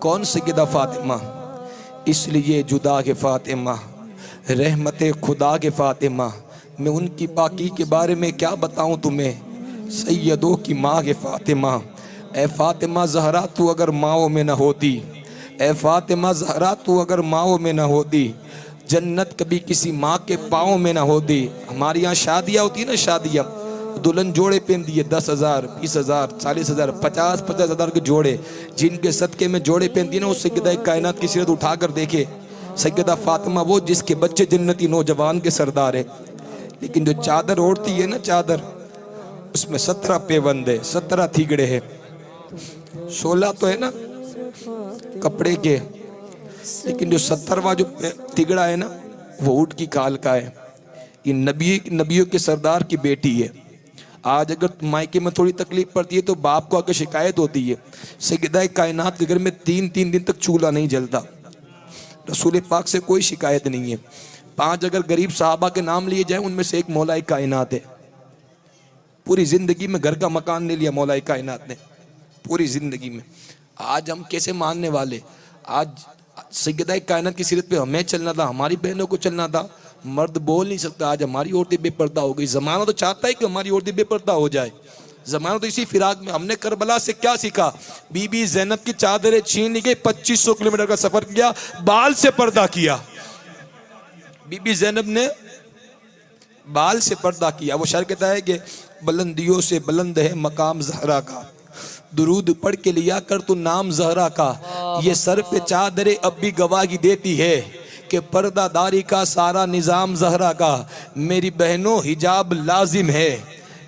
कौन सैयदा फातिमा? इसलिए जुदा के फातिमा, रहमते खुदा के फातिमा, मैं उनकी पाकी के बारे में क्या बताऊं तुम्हें, सैयदों की माँ के फातिमा। ए फातिमा ज़हरा तू अगर माओ में न होती, ए फातिमा ज़हरा तू अगर माओ में न होती, जन्नत कभी किसी माँ के पाँव में ना होती। हमारे यहाँ शादियाँ होती है ना, शादियाँ, दुल्हन जोड़े पहन दिए 10,000, 20,000, 40,000, 50,000 के जोड़े, जिनके सदके में जोड़े पहन दिए ना, उस सैयदा कायनात की सीरत उठा कर देखे। सैयदा फातिमा वो जिसके बच्चे जन्नती नौजवान के सरदार है, लेकिन जो चादर ओढ़ती है ना, चादर, उसमें 17 पेवंद है, 17 थीगड़े है, 16 तो है ना कपड़े के, लेकिन जो 17वां जो तिगड़ा है ना, वो ऊँट की खाल का है। ये नबियों के सरदार की बेटी है। आज अगर मायके में थोड़ी तकलीफ पड़ती है तो बाप को आकर शिकायत होती है। सैयदा कायनात के घर में 3-3 दिन तक चूल्हा नहीं जलता। रसूल पाक से कोई शिकायत नहीं है। 5 अगर गरीब साहबा के नाम लिए जाए, उनमें से एक मौलाए कायनात है। पूरी जिंदगी में घर का मकान नहीं लिया मौलाए कायनात ने, पूरी जिंदगी में। आज हम कैसे मानने वाले? आज सैयदा कायनात की सीरत पे हमें चलना था, हमारी बहनों को चलना था। मर्द बोल नहीं सकता, आज हमारी औरतें बेपर्दा हो गई। जमाना तो चाहता है कि हमारी औरतें बेपर्दा हो जाए, जमाना तो इसी फिराक में। हमने करबला से क्या सीखा? बीबी ज़ैनब की चादरें छीन ली गई, 2500 किलोमीटर का सफर किया, बाल से पर्दा किया। बीबी ज़ैनब ने बाल से पर्दा किया। वो शायर कहता है कि बुलंदियों से बुलंद है मकाम ज़हरा का, दुरूद पढ़ के लिया कर तू नाम ज़हरा का। ये सर पे चादरे अब भी गवाही देती है कि पर्दादारी का सारा निज़ाम ज़हरा का। मेरी बहनों हिजाब लाजिम है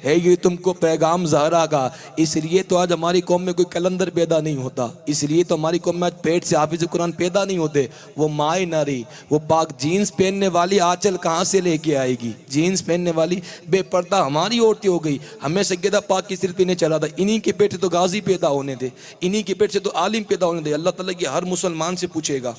ये तुमको पैगाम ज़हरा का। इसलिए तो आज हमारी कौम में कोई कलंदर पैदा नहीं होता, इसलिए तो हमारी कौम में आज पेट से हाफिज़ कुरान पैदा नहीं होते। वो माए नारी, वो पाक जीन्स पहनने वाली आंचल कहाँ से लेके आएगी? जीन्स पहनने वाली बेपर्दा हमारी औरतें हो गई। हमें सैयदा पाक की सिर्फ इन्हें चला था। इन्हीं के पेट से तो गाजी पैदा होने थे, इन्हीं के पेट से तो आलिम पैदा होने थे। अल्लाह ताला की हर मुसलमान से पूछेगा,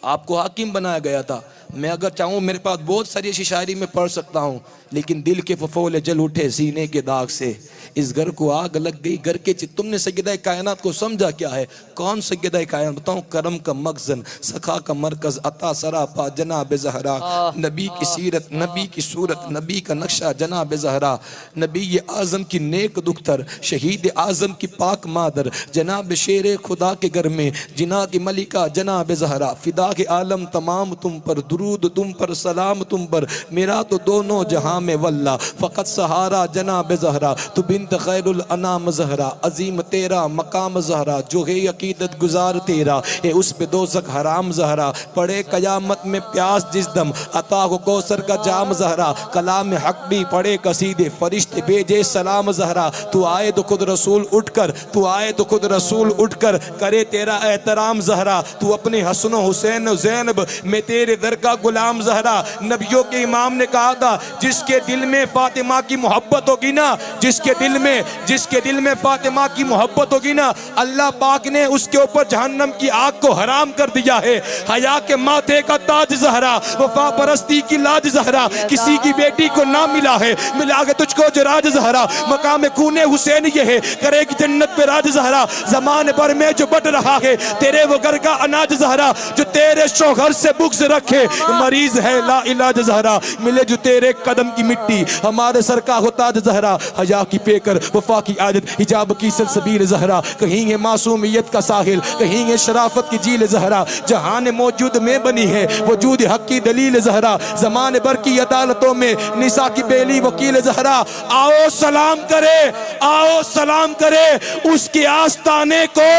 आपको हाकिम बनाया गया था। मैं अगर चाहूँ मेरे पास बहुत सारी ऐसी शायरी में पढ़ सकता हूँ, लेकिन दिल के फफोले जल उठे सीने के दाग से, इस घर को आग लग गई घर के चित। तुमने सैयदा कायनात को समझा क्या है? कौन सैयदा कायनात? बताऊँ, करम का मखजन, सखा का मरकज, अता सरापा जनाब ज़हरा। नबी की सीरत, नबी की सूरत, नबी का नक्शा जनाब ज़हरा। नबी आज़म की नेक दुख्तर, शहीद आज़म की पाक मादर, जनाब शेर खुदा के घर में जिना की मलिका जनाब ज़हरा। फिदा के आलम तमाम तुम पर, दुरूद तुम पर, सलाम तुम पर, मेरा तो दोनों जहां में वल्ला फ़कत सहारा जनाब ज़हरा। तू बिन्त खैरुल अनाम ज़हरा, अजीम तेरा मकाम ज़हरा, जो है अकीदत गुजार तेरा है उस पे दोज़ख हराम ज़हरा। पढ़े कयामत में प्यास जिस दम, अता को कौसर का जाम ज़हरा। कलाम हक भी पढ़े कसीदे, फरिश्ते भेजे सलाम ज़हरा। तू आए तो खुद रसूल उठकर, तू आए तो खुद रसूल उठकर करे तेरा एहतराम ज़हरा। तू अपने हसन हुसैन ज़ैनब में तेरे दर का गुलाम ज़हरा। नबियों के इमाम ने कहा था, जिसके दिल में फातिमा की मोहब्बत होगी ना, जिसके दिल में फातिमा की मोहब्बत होगी ना, अल्लाह पाक ने उसके ऊपर जहन्नम की आग को हराम कर दिया है। हया के माथे का ताज ज़हरा, वफा परस्ती की लाज ज़हरा, किसी की बेटी को ना मिला है, मिला के तुझको जो राज ज़हरा। मकाम खूने हुसैन ये है, करेगी जन्नत पे राज ज़हरा। ज़माने भर में जो बढ़ रहा है तेरे वो घर का अनाज ज़हरा, जो तेरे शौहर से बुग़्ज़ रखे मरीज है ला इलाज ज़हरा। मिले जो तेरे कदम की मिट्टी हमारे सर का होता ज़हरा। हया की पेकर वफा की आदत, हिजाब की सलसबील ज़हरा। कहीं है मासूमियत का साहिल, कहीं है शराफत की झील ज़हरा। जहान मौजूद में बनी है वजूद हक की दलील ज़हरा। ज़माने भर की अदालतों में निसा की बेली वकील ज़हरा। आओ सलाम करे, आओ सलाम करे उसके आस्ताने को,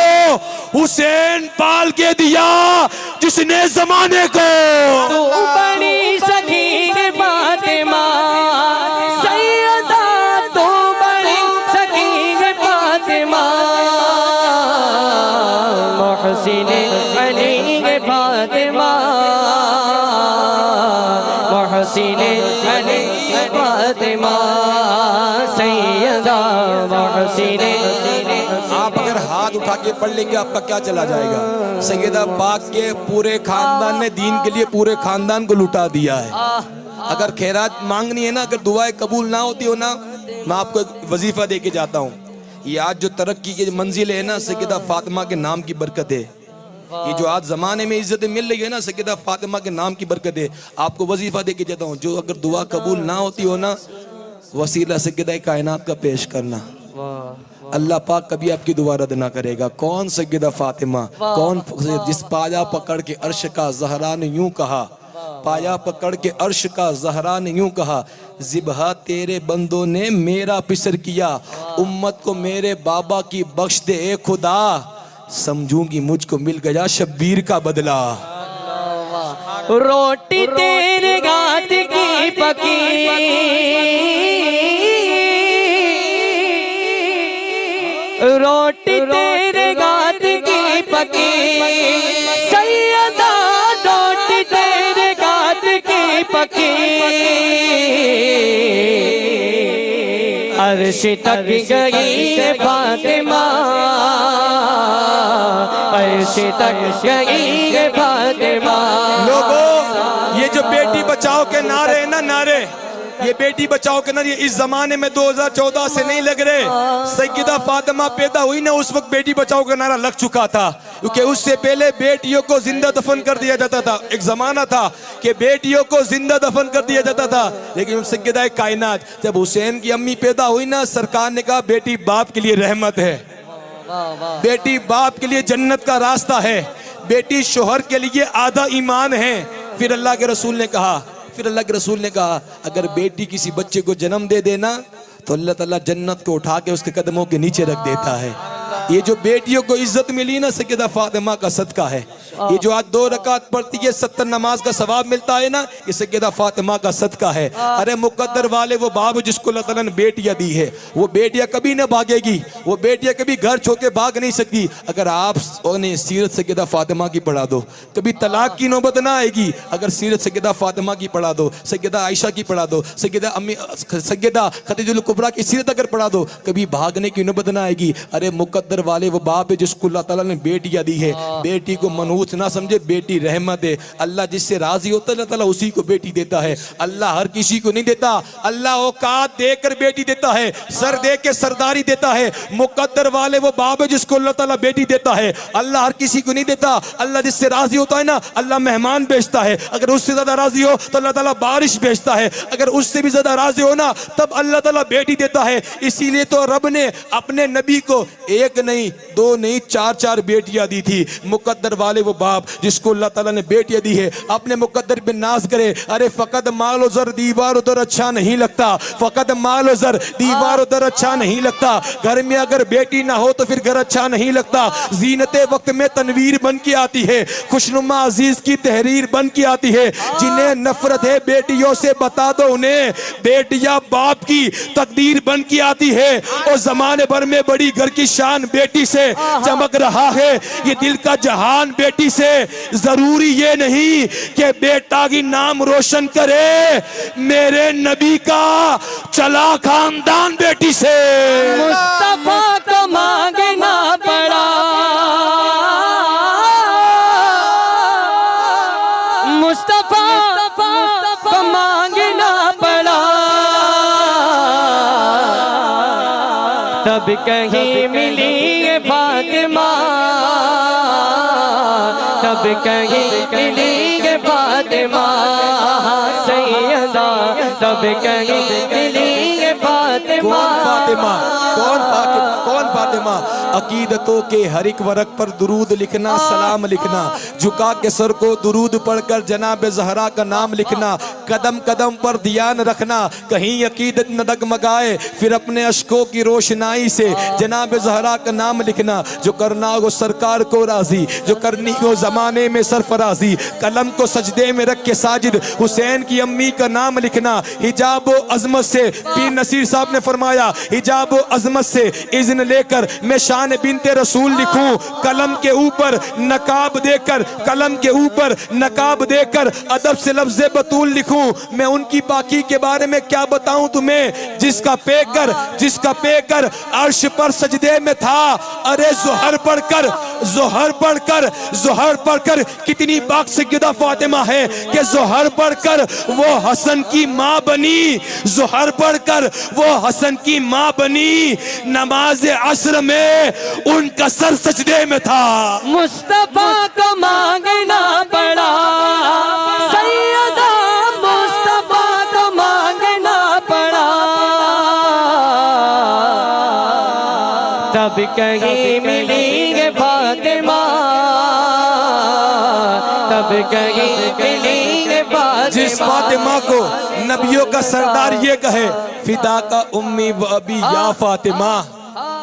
हुसैन पाल के दिया जिसने ज़माने को। तू बड़ी सखी फातिमा सैयदा, तू बड़ी सखी फातिमा, मोहसिन अली फातिमा, मोहसिन अली फातिमा, सैयदा मोहसिन। आप अगर हाथ उठा के पढ़ लेंगे आपका क्या चला जाएगा? सैयदा पाक के पूरे खानदान ने दीन के लिए पूरे खानदान को लुटा दिया है। अगर खैरात मांगनी है ना, अगर दुआएं कबूल ना होती हो ना, मैं आपको एक वजीफा दे के जाता हूँ। ये आज जो तरक्की की मंजिल है ना, सैयदा फातिमा के नाम की बरकत है। ये जो आज ज़माने में इज्जत मिल रही है ना, सैयदा फातिमा के नाम की बरकत है। आपको वजीफा दे के जाता हूँ, जो अगर दुआ कबूल ना होती हो ना, वसीला सैयदा कायनात का पेश करना, अल्लाह पाक कभी आपकी दुआ रद्द ना करेगा। कौन सैयदा फातिमा, कौन जिस पाया पकड़ के अर्श का ज़हरा ने यूं कहा, पाया पकड़ के अर्श का ज़हरा ने यूं कहा, ज़िबहा तेरे बंदों ने मेरा पिसर किया, उम्मत को मेरे बाबा की बख्श दे ए खुदा, समझूंगी मुझको मिल गया शब्बीर का बदला। रोटी तेरे हाथ की पकी, रोटी तेरे हाथ की पकी, सैयदा रोटी तेरे हाथ की पकी, अर्श तक गई फातिमा, अर्श तक गई फातिमा। लोगों, ये जो बेटी बचाओ के नारे हैं ना, नारे, ये बेटी बचाओ के नारे इस जमाने में 2014 से नहीं लग रहे। सैयदा फातिमा पैदा हुई ना, उस वक्त बेटी बचाओ का नारा लग चुका था, क्योंकि उससे पहले बेटियों को जिंदा दफन कर दिया जाता था। एक जमाना था कि बेटियों को जिंदा दफन कर दिया जाता था, लेकिन सैयदा कायनात जब हुसैन की अम्मी पैदा हुई ना, सरकार ने कहा बेटी बाप के लिए रहमत है, बेटी बाप के लिए जन्नत का रास्ता है, बेटी शोहर के लिए आधा ईमान है। फिर अल्लाह के रसूल ने कहा, अगर बेटी किसी बच्चे को जन्म दे देना तो अल्लाह ताला जन्नत को उठा के उसके कदमों के नीचे रख देता है। ये जो बेटियों को इज्जत मिली ना, सैयदा फातिमा का सदका है। ये जो आज 2 रकात पढ़ती है 70 नमाज का सवाब मिलता है ना, ये सैयदा फातिमा का सदका है। अरे मुकद्दर वाले वो बाप जिसको अल्लाह ताला ने बेटियां दी है, वो बेटियां कभी ना भागेगी, वो बेटियां कभी घर छोड़ के भाग नहीं सकती। अगर आप सीरत सैयदा फातिमा की पढ़ा दो, कभी तलाक की नौबत ना आएगी। अगर सीरत सैयदा फातिमा की पढ़ा दो, सैयदा आयशा की पढ़ा दो, सैयदा खदीजुल कुबरा की सीरत अगर पढ़ा दो, कभी भागने की नौबत ना आएगी। अरे मुकद्दर वाले वो बाप है जिसको अल्लाह ताला ने बेटियां दी है। बेटी को मनहूस ना समझे, बेटी रहमत है। अल्लाह जिससे राजी होता है अल्लाह ताला उसी को बेटी देता है। अल्लाह हर किसी को नहीं देता, अल्लाह औकात देकर बेटी देता है, सर दे के सरदारी देता है। मुकद्दर वाले वो बाप है जिसको अल्लाह ताला बेटी देता है। अल्लाह हर किसी को नहीं देता। अल्लाह जिससे राजी होता है ना, अल्लाह मेहमान भेजता है। अगर उससे ज्यादा राजी हो तो अल्लाह ताला बारिश भेजता है। अगर उससे भी ज्यादा राजी हो ना, तब अल्लाह ताला बेटी देता है। इसीलिए तो रब ने अपने नबी को 1 नहीं 2 नहीं 4 बेटियां दी थी। मुकद्दर वाले वो बाप जिसको अल्लाह ताला ने बेटियां दी है, अपने मुकद्दर पे नाज करे। अरे फकत माल उधर दीवार उधर अच्छा नहीं लगता, फकत माल उधर दीवार उधर अच्छा नहीं लगता। घर में अगर बेटी ना हो तो फिर घर अच्छा नहीं लगता। जीनते वक्त में तनवीर बन के आती है, खुशनुमा अजीज की तहरीर बन के आती है। जिन्हें नफरत है बेटियों से बता दो उन्हें, बेटियां बाप की तकदीर बन के आती है। और जमाने भर में बड़ी घर की शान बेटी से चमक रहा है। ये दिल का जहान बेटी से, जरूरी ये नहीं कि बेटा की नाम रोशन करे, मेरे नबी का चला खानदान बेटी से। मुस्तफा को मांगना पड़ा, मुस्तफा को मांगना पड़ा, तब कहीं मिली ये फातिमा, तब कहीं मिली ये फातिमा सैयदा, तब कहीं मिली ये फातिमा। कौन फातिमा? अकीदतों के हर एक वर्क पर दुरूद लिखना, सलाम लिखना, झुका के सर को दुरूद पढ़कर जनाब ज़हरा का नाम लिखना, कदम कदम पर ध्यान रखना, कहीं अकीदत न डगमगाए, फिर अपने अश्कों की रोशनाई से जनाब ज़हरा का नाम लिखना। जो करना हो सरकार को राजी, जो करनी हो जमाने में सरफराजी, कलम को सजदे में रख के साजिद हुसैन की अम्मी का नाम लिखना। हिजाब व अजमत से पीर नसीर साहब ने फरमाया, हिजाब व अजमत से इज़्न लेकर मैं शान बिनते रसूल लिखूं, कलम के ऊपर नकाब देकर, कलम के ऊपर नकाब देकर अदब से लफ्ज़े बतूल लिखूं। मैं उनकी पाकी के बारे में क्या बताऊं तुम्हें, जिसका पेकर अर्श पर सजदे में था। अरे ज़ोहर पढ़कर कितनी पाक सैयदा फातिमा है कि ज़ोहर पढ़कर वो हसन की माँ बनी, ज़ोहर पढ़कर वो हसन की माँ बनी। नमाज असर में उनका सर सजदे में था। मुस्तफा को मांगना पड़ा सैयदा, मुस्तफा को मांगना पड़ा। तब कहीं मिलेंगे फातिमा, तब कहीं मिलेंगे फातिमा। जिस फातिमा को नबियों का सरदार ये कहे, फिदा का उम्मी व अबी या फातिमा।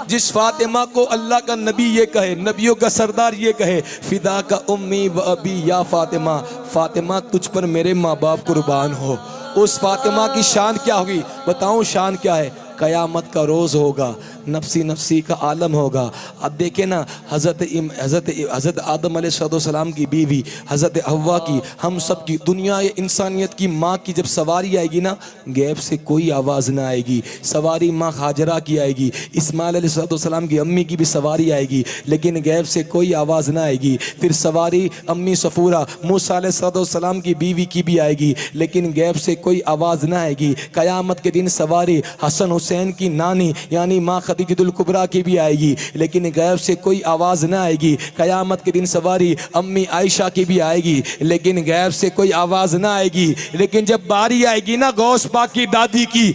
जिस फातिमा को अल्लाह का नबी ये कहे, नबियों का सरदार ये कहे, फिदा का उम्मी व अबी या फातिमा। फातिमा तुझ पर मेरे माँ बाप कुर्बान हो। उस फातिमा की शान क्या होगी? बताऊं शान क्या है? कयामत का रोज़ होगा, नफसी नफसी का आलम होगा। अब देखे ना, हज़रत आदम अलैहिस्सलाम की बीवी हज़रत हव्वा की, हम सब की, दुनिया इंसानियत की माँ की जब सवारी आएगी ना, गैब से कोई आवाज़ ना आएगी। सवारी माँ हाजरा की आएगी, इस्माइल अलैहिस्सलाम की अम्मी की भी सवारी आएगी, लेकिन गैब से कोई आवाज़ ना आएगी। फिर सवारी अम्मी सफ़ूरा मूसा अलैहिस्सलाम की बीवी की भी आएगी, लेकिन गैब से कोई आवाज़ ना आएगी। क़यामत के दिन सवारी हसन हुसैन की नानी यानी माँ खदीजतुल कुबरा की भी आएगी, लेकिन गैब से कोई आवाज़ ना आएगी। क़यामत के दिन सवारी अम्मी आयशा की भी आएगी, लेकिन गैब से कोई आवाज़ ना आएगी। लेकिन जब बारी आएगी ना गौस पाक की दादी की,